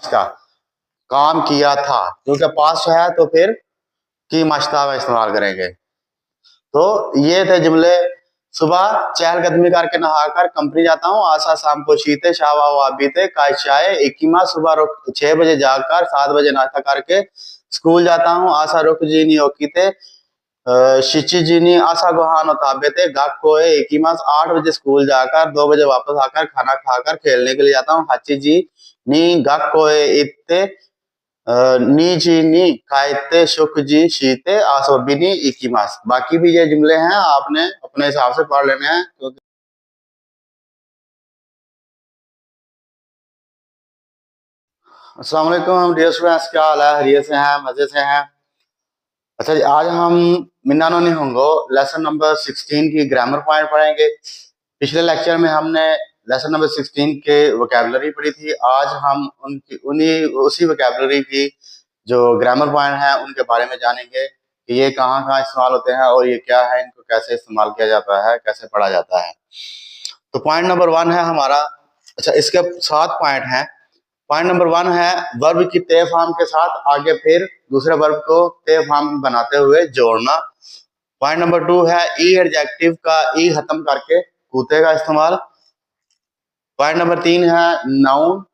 था, काम किया था, क्योंकि पास्ट है तो फिर की माश्ता का इस्तेमाल करेंगे। तो ये थे जुमले। सुबह चहलकदमी करके नहाकर कंपनी जाता हूँ, आशा शाम को शीते, शावा बीते, कायशाए इकीमा, सुबह रुक 6 बजे जागकर 7 बजे नाश्ता करके स्कूल जाता हूँ, आशा रुक जीनी ओकीते, शिची जीनी आशा गोहान ताबेते, गाक कोए इकीमास, 8 बजे स्कूल जाकर 2 बजे वापस आकर खाना खाकर खेलने के लिए जाता हूँ, हाची जी नी गाक कोए इत्ते, नी जी नी कायते शुक जी शीते आसोबिनी इकीमास। बाकी भी ये जुमले हैं, आपने अपने हिसाब से पढ़ लेने हैं। अस्सलाम वालेकुम डियर स्टूडेंट्स, क्या हाल है? हरिये से हैं, मजे से हैं? अच्छा जी, आज हम मिन्नानो नहीं होंगे लेसन नंबर 16 की ग्रामर पॉइंट पढ़ेंगे। पिछले लेक्चर में हमने लेसन नंबर 16 के वोकैबुलरी पढ़ी थी। आज हम उनकी उसी वोकैबुलरी की जो ग्रामर पॉइंट है उनके बारे में जानेंगे कि ये कहाँ कहाँ इस्तेमाल होते हैं और ये क्या है, इनको कैसे इस्तेमाल किया जाता है, कैसे पढ़ा जाता है। तो पॉइंट नंबर 1 है हमारा। अच्छा, इसके 7 पॉइंट हैं। पॉइंट नंबर 1 है वर्ब की ते फॉर्म के साथ आगे फिर दूसरे वर्ब को ते फॉर्म बनाते हुए जोड़ना। पॉइंट नंबर 2 है ई एडजेक्टिव का ई खत्म करके कूते का इस्तेमाल। पॉइंट नंबर 3 है नाउन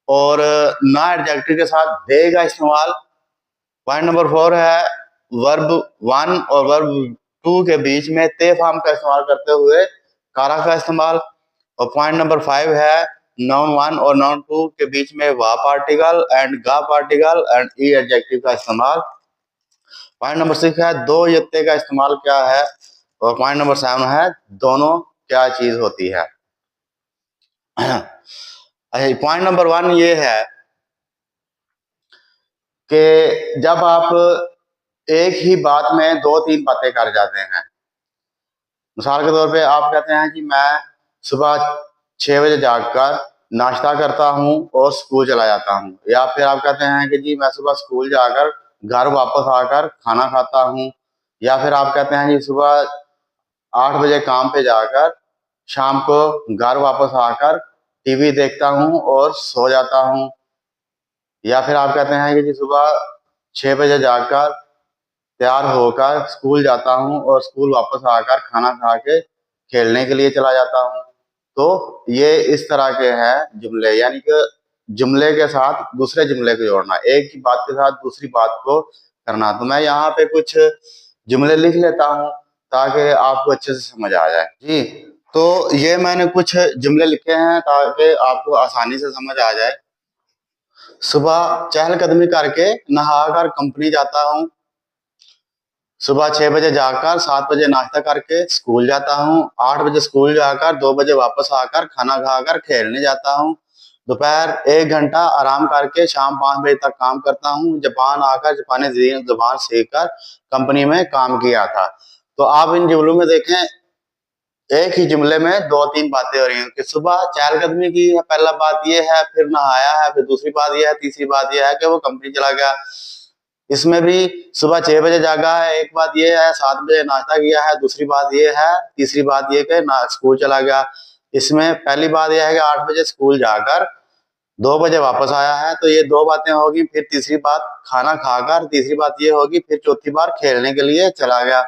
और ना एडजेक्टिव के साथ दे का इस्तेमाल। पॉइंट नंबर 4 है वर्ब 1 और वर्ब 2 के बीच में ते फॉर्म का इस्तेमाल करते हुए कारा का इस्तेमाल। और पॉइंट नंबर 5 है नाउन 1 और नाउन 2 के बीच में वा पार्टिकल एंड गा पार्टिकल एंड ई एडजेक्टिव का इस्तेमाल। पॉइंट नंबर 6 है दो यत्ते का इस्तेमाल क्या है। और पॉइंट नंबर 7 है दोनों क्या चीज होती है। अच्छा, पॉइंट नंबर 1 ये है कि जब आप एक ही बात में 2-3 बातें कर जाते हैं। मिसाल के तौर पे आप कहते हैं कि मैं सुबह 6 बजे जागकर नाश्ता करता हूँ और स्कूल चला जाता हूँ, या फिर आप कहते हैं कि जी मैं सुबह स्कूल जाकर घर वापस आकर खाना खाता हूँ, या फिर आप कहते हैं कि सुबह 8 बजे काम पे जाकर शाम को घर वापस आकर टीवी देखता हूँ और सो जाता हूँ, या फिर आप कहते हैं कि जी सुबह 6 बजे जाकर तैयार होकर स्कूल जाता हूँ और स्कूल वापस आकर खाना खा के खेलने के लिए चला जाता हूँ। तो ये इस तरह के हैं जुमले, यानी कि जुमले के साथ दूसरे जुमले को जोड़ना, एक ही बात के साथ दूसरी बात को करना। तो मैं यहाँ पे कुछ जुमले लिख लेता हूँ ताकि आपको अच्छे से समझ आ जाए जी। तो ये मैंने कुछ जुमले लिखे हैं ताकि आपको आसानी से समझ आ जाए। सुबह चहलकदमी करके नहाकर कंपनी जाता हूँ, सुबह 6 बजे जाकर 7 बजे नाश्ता करके स्कूल जाता हूँ, 8 बजे स्कूल जाकर 2 बजे वापस आकर खाना खाकर खेलने जाता हूँ, दोपहर 1 घंटा आराम करके शाम 5 बजे तक काम करता हूँ, जापान आकर जापानी जुबान सीखकर कंपनी में काम किया था। तो आप इन जुमलों में देखें, एक ही जुमले में 2-3 बातें हो रही हैं कि सुबह चहलकदमी की है, पहला बात ये है, फिर नहाया है, फिर दूसरी बात ये है, तीसरी बात ये है कि वो कंपनी चला गया। इसमें भी सुबह 6 बजे जागा है, एक बात ये है, 7 बजे नाश्ता किया है, दूसरी बात ये है, तीसरी बात ये कि स्कूल चला गया। इसमें पहली बात यह है कि 8 बजे स्कूल जाकर 2 बजे वापस आया है, तो ये 2 बातें होगी। फिर तीसरी बात खाना खाकर, तीसरी बात ये होगी, फिर चौथी बार खेलने के लिए चला गया।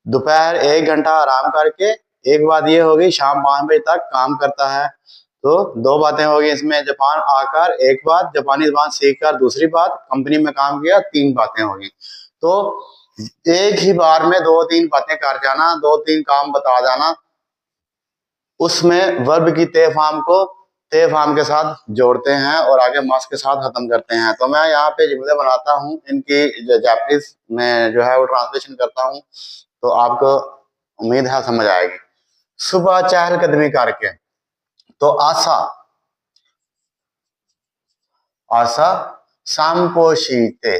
दोपहर 1 घंटा आराम करके, एक बात ये होगी, शाम 5 बजे तक काम करता है। तो 2 बातें होगी इसमें, जापान आकर एक बात, जापानी जबान सीखकर दूसरी बात, कंपनी में काम किया 3 बातें होगी। तो एक ही बार में 2-3 बातें कर जाना, 2-3 काम बता जाना, उसमें वर्ब की ते फॉर्म को ते फॉर्म के साथ जोड़ते हैं और आगे मास के साथ खत्म करते हैं। तो मैं यहाँ पे जुमले बनाता हूँ, इनकी जो जापानीज में जो है वो ट्रांसलेशन करता हूँ, तो आपको उम्मीद है समझ आएगी। सुबह चहलकदमी करके, तो आशा आशा शाम्पो शीते,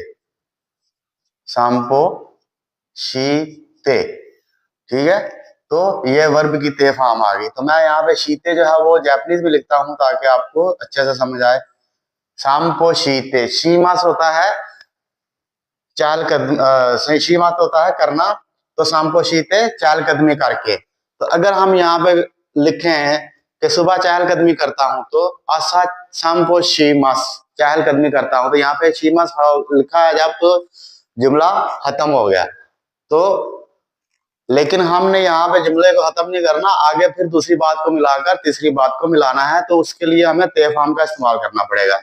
शाम्पो शीते, ठीक है। तो ये वर्ब की ते फॉर्म आ गई। तो मैं यहाँ पे शीते जो है वो जापानीज में लिखता हूँ ताकि आपको अच्छे से समझ आए। शाम्पो शीते, शी मास होता है शी मास होता है करना, तो शाम्पो शीते चहलकदमी करके। तो अगर हम यहाँ पे लिखें कि सुबह चहलकदमी करता हूं, तो आशा शाम को शीमस चहलकदमी करता हूं, तो यहाँ पे शीमस लिखा है जब तो जुमला खत्म हो गया। तो लेकिन हमने यहाँ पे जुमले को खत्म नहीं करना, आगे फिर दूसरी बात को मिलाकर तीसरी बात को मिलाना है, तो उसके लिए हमें ते फॉर्म का इस्तेमाल करना पड़ेगा।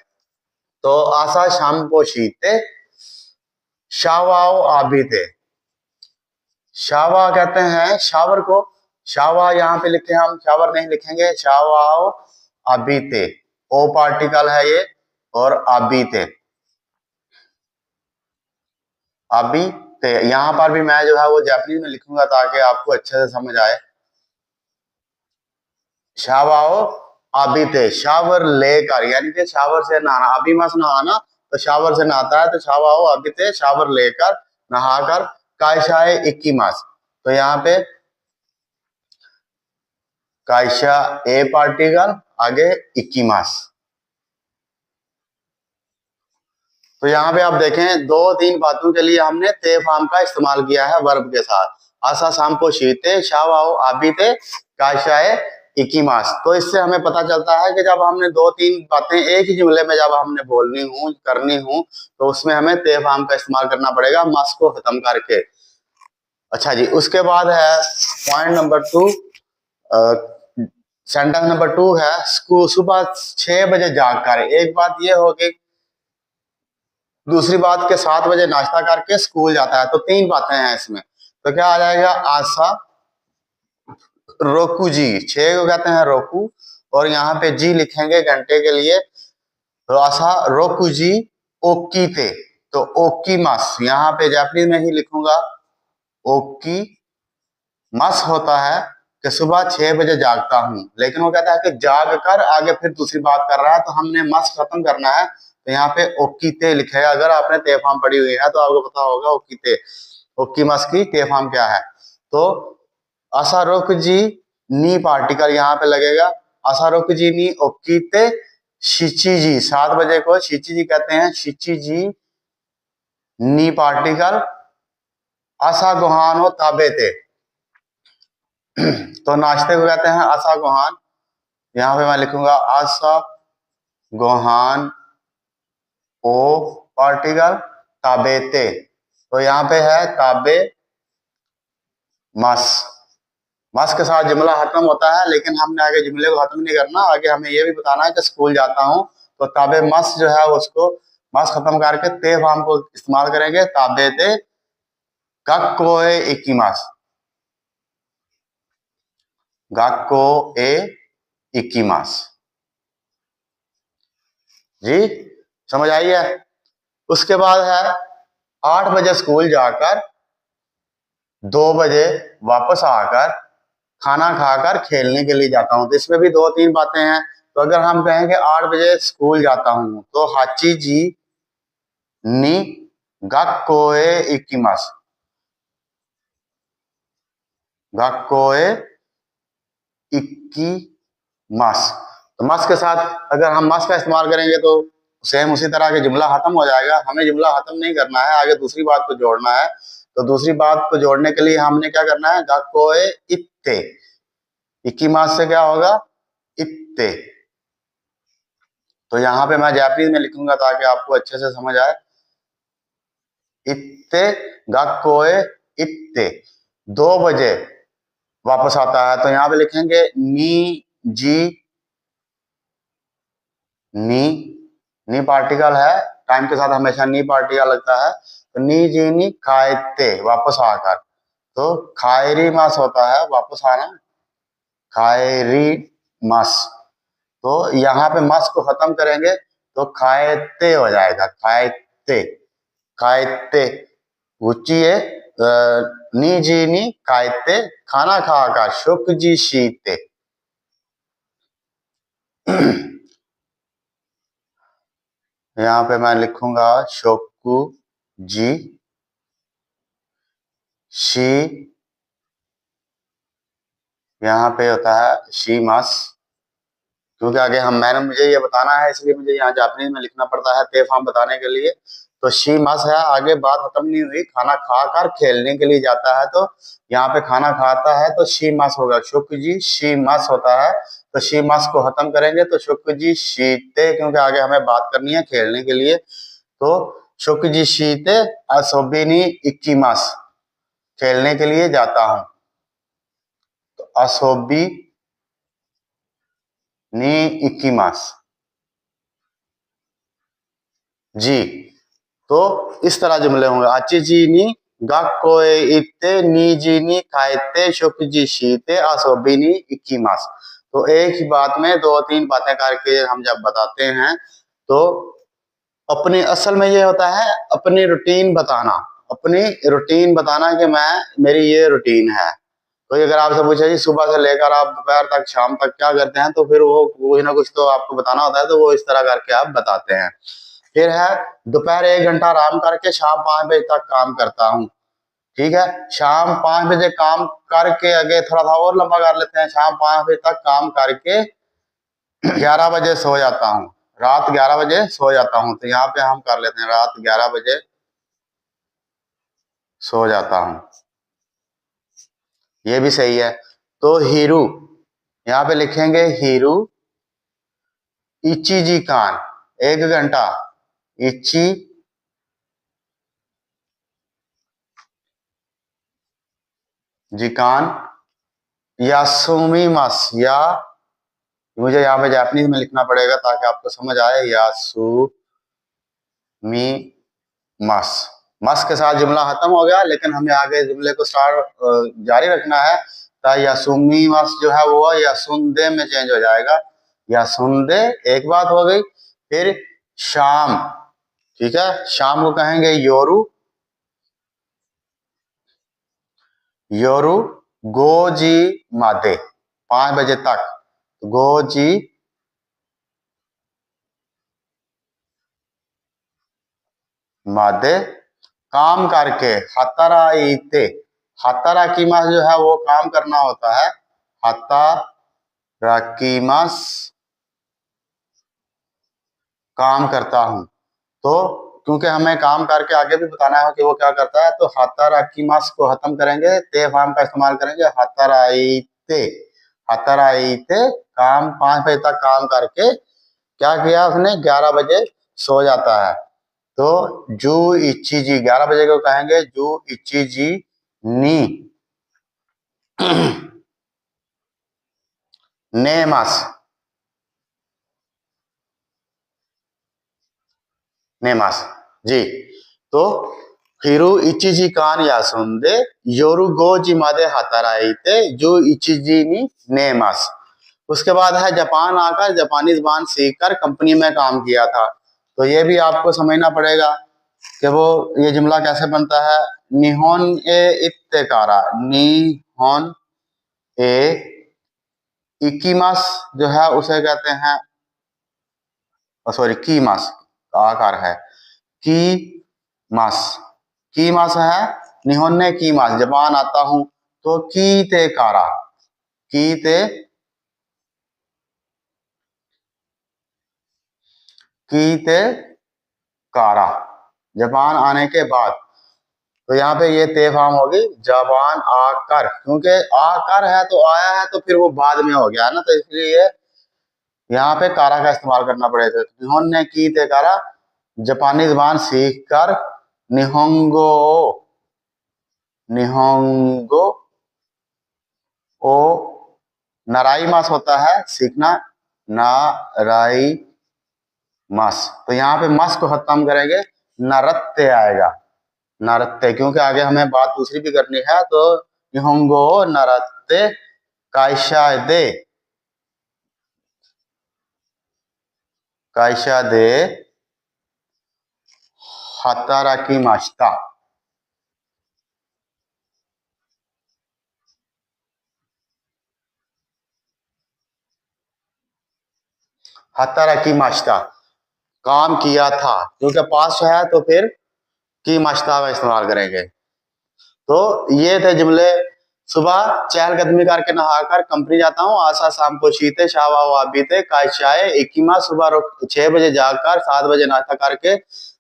तो आशा शाम को शीते शावाओ आबीते। शावा कहते हैं शावर को, शावा यहाँ पे लिखे हम शावर नहीं लिखेंगे, शावाओ आबीते, ओ पार्टिकल है ये, और आबीते आबीते। यहां पर भी मैं जो है वो जापानीज में लिखूंगा ताकि आपको अच्छे से समझ आए। शावाओ आबीते, शावर लेकर, यानी कि शावर से नहाना, अभी मस नहाना तो शावर से नहाता है, तो शावाओ आबीते शावर लेकर नहाकर कायशाए 21 मास। तो यहाँ पे कायशा ए पार्टिकल, आगे 21 मास। तो यहाँ पे आप देखें 2-3 बातों के लिए हमने ते फॉर्म का इस्तेमाल किया है वर्ब के साथ। आशा शाम को शीते शावाओ आबीते कायशाए 21 मास। तो इससे हमें पता चलता है कि जब हमने 2-3 बातें एक ही जुमले में जब हमने बोलनी हूं करनी हूं, तो उसमें हमें ते फॉर्म का इस्तेमाल करना पड़ेगा मास को खत्म करके। अच्छा जी, उसके बाद है पॉइंट नंबर 2, सेंटेंस नंबर 2 है स्कूल सुबह 6 बजे जागकर। एक बात ये होगी, दूसरी बात के 7 बजे नाश्ता करके स्कूल जाता है, तो 3 बातें हैं इसमें। तो क्या आ जाएगा, आशा रोकू जी, 6 को कहते हैं रोकू, और यहाँ पे जी लिखेंगे घंटे के लिए, तो आशा रोकू जी ओकी थे, तो ओकी मस, यहाँ पे जापानीज में ही लिखूंगा ओकी मस होता है कि सुबह 6 बजे जागता हूं, लेकिन वो कहता है कि जाग कर आगे फिर दूसरी बात कर रहा है, तो हमने मस खत्म करना है, तो यहाँ पे ओकीते लिखेगा। अगर आपने ते फॉर्म पढ़ी हुई है तो आपको पता होगा ओकीते, ओकी मस की ते फॉर्म क्या है। तो असारोक जी नी पार्टिकल यहाँ पे लगेगा, असारोक जी नी ओकीते शिची जी, 7 बजे को शिची जी कहते हैं, शिची जी नी पार्टिकल आशा गोहानो ताबेते, तो नाश्ते को कहते हैं आशा गोहान, यहाँ पे मैं लिखूंगा आशा गोहान ओ पार्टिकल ताबेते, तो यहाँ पे है ताबे मस, मस के साथ जुमला खत्म होता है, लेकिन हमने आगे जुमले को खत्म नहीं करना, आगे हमें ये भी बताना है कि स्कूल जाता हूं, तो ताबे मस जो है उसको मस खत्म करके ते फॉर्म को इस्तेमाल करेंगे, ताबे ते गक्को ए इकिमास, गक्को ए इकिमास। जी समझ आई है। उसके बाद है 8 बजे स्कूल जाकर 2 बजे वापस आकर खाना खाकर खेलने के लिए जाता हूं, तो इसमें भी 2-3 बातें हैं। तो अगर हम कहेंगे 8 बजे स्कूल जाता हूं, तो हाची जी नी गक्कोए इकिमास, गक्कोए इकिमास, तो मस के साथ अगर हम मस का इस्तेमाल करेंगे तो सेम उसी तरह के जुमला खत्म हो जाएगा। हमें जुमला खत्म नहीं करना है, आगे दूसरी बात को जोड़ना है, तो दूसरी बात को जोड़ने के लिए हमने क्या करना है, गक्कोए इत्ते, इकिमास से क्या होगा इत्ते। तो यहाँ पे मैं जापानीज में लिखूंगा ताकि आपको अच्छे से समझ आए, इत्ते गक्कोए इत्ते, 2 बजे वापस आता है, तो यहाँ पे लिखेंगे नी जी नी, नी पार्टिकल है, टाइम के साथ हमेशा नी पार्टिकल लगता है, तो नी जी नी खाएते वापस आकर, तो खायरी मास होता है वापस आना, खायरी मास, तो यहाँ पे मास को खत्म करेंगे तो खाएते हो जाएगा, खाएते खाएते उचिए नी जी नी खाएते खाना खाकर शुक जी शीते। यहाँ पे मैं लिखूंगा शोकु जी शी, यहाँ पे होता है शी मास, क्योंकि आगे मुझे ये बताना है इसलिए मुझे यहाँ जापानीज में लिखना पड़ता है ते फॉर्म बताने के लिए। तो शी मास है, आगे बात खत्म नहीं हुई, खाना खाकर खेलने के लिए जाता है, तो यहाँ पे खाना खाता है तो शी मास होगा, शुक जी शी मास होता है तो शी मास को खत्म करेंगे तो शुक जी शीते, क्योंकि आगे हमें बात करनी है खेलने के लिए, तो शुक जी शीते अशोभिनी इक्की मास, खेलने के लिए जाता हूं, तो अशोभी नी इक्की मास जी। तो इस तरह जुमले होंगे, आची जी नी गाकोए इत्ते नी जी नी खाइते शुक जी शीते अशोभी नी इक्की मास। तो एक ही बात में दो तीन बातें करके हम जब बताते हैं तो अपनी असल में ये होता है अपनी रूटीन बताना, अपनी रूटीन बताना कि मैं मेरी ये रूटीन है। तो अगर आपसे पूछे जी सुबह से लेकर आप दोपहर तक शाम तक क्या करते हैं, तो फिर वो कुछ ना कुछ तो आपको बताना होता है, तो वो इस तरह करके आप बताते हैं। फिर है दोपहर 1 घंटा आराम करके शाम 5 बजे तक काम करता हूँ, ठीक है। शाम 5 बजे काम करके आगे थोड़ा सा और लंबा कर लेते हैं, शाम 5 बजे तक काम करके 11 बजे सो जाता हूँ, रात 11 बजे सो जाता हूँ। तो यहाँ पे हम कर लेते हैं रात 11 बजे सो जाता हूँ, ये भी सही है। तो हीरू, यहाँ पे लिखेंगे हीरू इची जी कान 1 घंटा, इची जी कान यासुमी मास, या मुझे यहाँ पे जापानीज में लिखना पड़ेगा ताकि आपको समझ आए, यासुमी मास। मस के साथ जुमला खत्म हो गया, लेकिन हमें आगे जुमले को जारी रखना है। यासुमी मास जो है वो यासुंदे में चेंज हो जाएगा, यासुंदे एक बात हो गई। फिर शाम, ठीक है, शाम को कहेंगे योरू, योरू गोजी मादे 5 बजे तक, गोजी मादे काम करके, हताराइते, हताराकीमास जो है वो काम करना होता है, हताराकीमास काम करता हूं। तो क्योंकि हमें काम करके आगे भी बताना है कि वो क्या करता है, तो हताराकीमास को खत्म करेंगे, ते फार्म का इस्तेमाल करेंगे, हताराइते, हताराइते काम 5 बजे तक काम करके क्या किया उसने, 11 बजे सो जाता है। तो जू इच्छी जी 11 बजे को कहेंगे जू इच्छी जी नी नेमास, नेमास जी। तो हिरू इचिजी कान यासुंदे योरु गोजी मादे हताराइते जो इचिजी नी नेमास। उसके बाद है जापान आकर जापानी जबान सीखकर कंपनी में काम किया था। तो ये भी आपको समझना पड़ेगा कि वो ये जुमला कैसे बनता है। निहोन ए इत्तेकारा, निहोन ए इकिमास जो है उसे कहते हैं, सॉरी की मास आकार है, की मास, की मास है, निहोन ने की मास जापान आता हूं, तो की ते कारा, की ते की ते कारा जापान आने के बाद। तो यहाँ पे ये ते फार्म होगी जापान आकर, क्योंकि आकर है तो आया है तो फिर वो बाद में हो गया है ना, तो इसलिए यहाँ पे कारा का इस्तेमाल करना पड़ेगा। निहोन ने की ते कारा जापानी जबान सीख कर निहोंगो, निहोंगो ओ नाराई मास होता है सीखना, नाराई मास। तो यहाँ पे मास को खत्म करेंगे, नरत्ते आएगा, नरत्ते, क्योंकि आगे हमें बात दूसरी भी करनी है। तो निहोंगो नरत्ते काइशा दे, काइशा दे हताराकी मास्ता, हताराकी मास्ता काम किया था, क्योंकि पास है तो फिर की मास्ता का इस्तेमाल करेंगे। तो ये थे जुमले। सुबह चहलकदमी करके नहाकर कंपनी जाता हूँ, आशा शाम को शीते शावा वाबीते कायशाए इकीमा, सुबह 6 बजे जागकर 7 बजे नाश्ता करके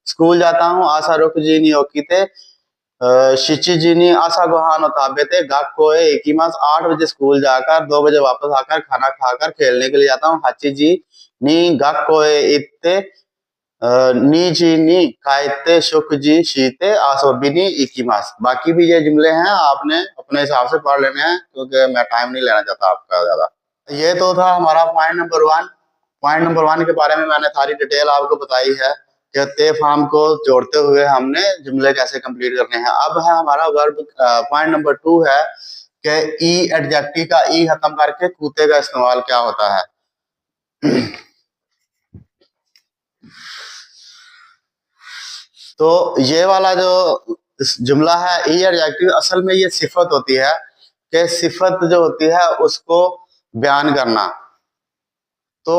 स्कूल जाता हूँ, आशा रुक जी नहीं ओकीते शिचिजिनी आशा गुहानो ताबेते गक कोए इकिमास 8 बजे स्कूल जाकर 2 बजे वापस आकर खाना खाकर खेलने के लिए जाता हूँ। हाचिजी नी गक कोए इत्ते नीची नी काइते शुकजी शीते आसोबिनी इकिमास। बाकी भी ये जुमले हैं, आपने अपने हिसाब से पढ़ लेने हैं क्योंकि मैं टाइम नहीं लेना चाहता आपका ज्यादा। ये तो था हमारा पॉइंट नंबर 1। पॉइंट नंबर 1 के बारे में मैंने सारी डिटेल आपको बताई है कि ते फॉर्म को जोड़ते हुए हमने जुमले कैसे कंप्लीट करने हैं। अब है हमारा वर्ब पॉइंट नंबर 2 है कि ई एडजेक्टिव का ई खत्म करके कूते का इस्तेमाल क्या होता है। तो ये वाला जो जुमला है ई एडजेक्टिव, असल में ये सिफत होती है कि सिफत जो होती है उसको बयान करना। तो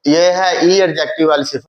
ये है ई एडजेक्टिव वाली सिफत।